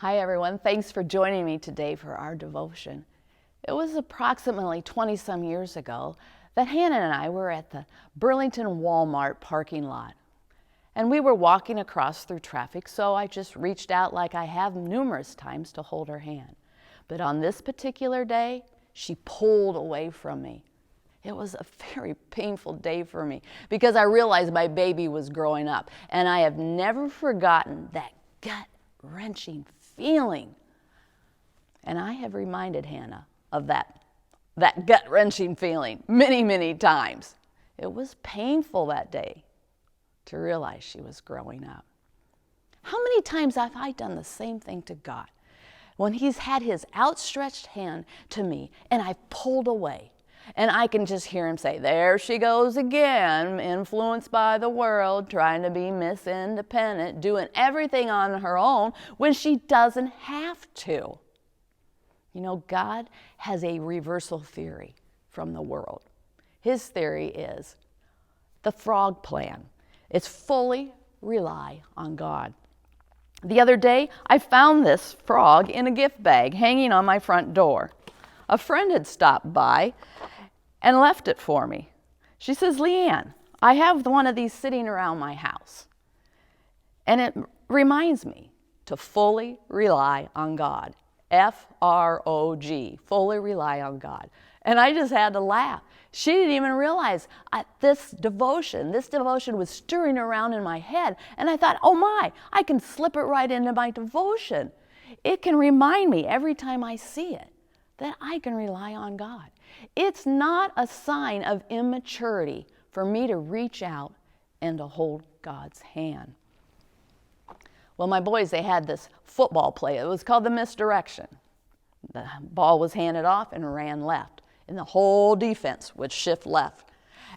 Hi everyone, thanks for joining me today for our devotion. It was approximately 20-some years ago that Hannah and I were at the Burlington Walmart parking lot. And we were walking across through traffic, so I just reached out like I have numerous times to hold her hand. But on this particular day, she pulled away from me. It was a very painful day for me because I realized my baby was growing up, and I have never forgotten that gut-wrenching feeling. And I have reminded Hannah of that gut-wrenching feeling many times. It was painful that day to realize she was growing up. How many times have I done the same thing to God when He's had His outstretched hand to me and I pulled away? And I can just hear Him say, there she goes again, influenced by the world, trying to be Miss Independent, doing everything on her own when she doesn't have to. You know, God has a reversal theory from the world. His theory is the frog plan. It's fully rely on God. The other day, I found this frog in a gift bag hanging on my front door. A friend had stopped by and left it for me. She says, Leanne, I have one of these sitting around my house. And it reminds me to fully rely on God. F-R-O-G, fully rely on God. And I just had to laugh. She didn't even realize this devotion was stirring around in my head. And I thought, oh my, I can slip it right into my devotion. It can remind me every time I see it that I can rely on God. It's not a sign of immaturity for me to reach out and to hold God's hand. Well, my boys, they had this football play. It was called the misdirection. The ball was handed off and ran left, and the whole defense would shift left.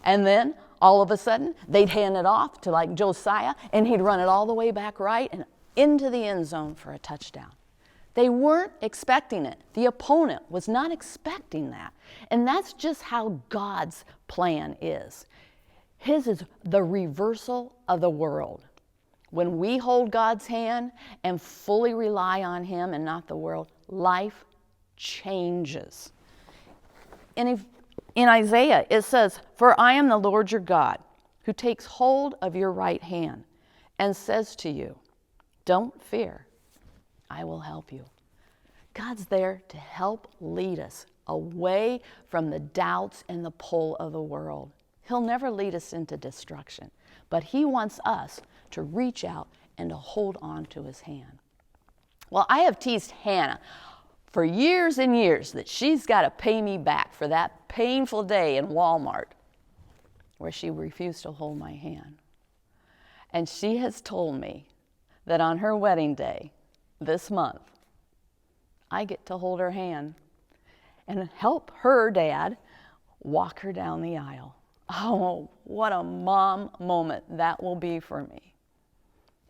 And then, all of a sudden, they'd hand it off to like Josiah, and he'd run it all the way back right and into the end zone for a touchdown. They weren't expecting it. The opponent was not expecting that. And that's just how God's plan is. His is the reversal of the world. When we hold God's hand and fully rely on Him and not the world, life changes. In Isaiah, it says, "For I am the Lord your God, who takes hold of your right hand and says to you, don't fear. I will help you." God's there to help lead us away from the doubts and the pull of the world. He'll never lead us into destruction, but He wants us to reach out and to hold on to His hand. Well, I have teased Hannah for years and years that she's got to pay me back for that painful day in Walmart where she refused to hold my hand. And she has told me that on her wedding day this month, I get to hold her hand and help her dad walk her down the aisle. Oh, what a mom moment that will be for me.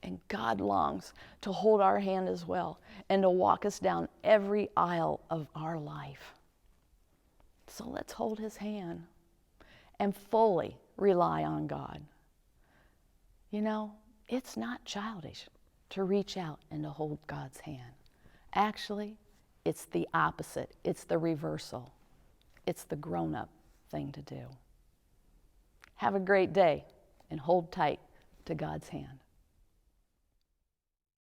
And God longs to hold our hand as well and to walk us down every aisle of our life. So let's hold His hand and fully rely on God. You know, it's not childish to reach out and to hold God's hand. Actually, it's the opposite. It's the reversal. It's the grown-up thing to do. Have a great day and hold tight to God's hand.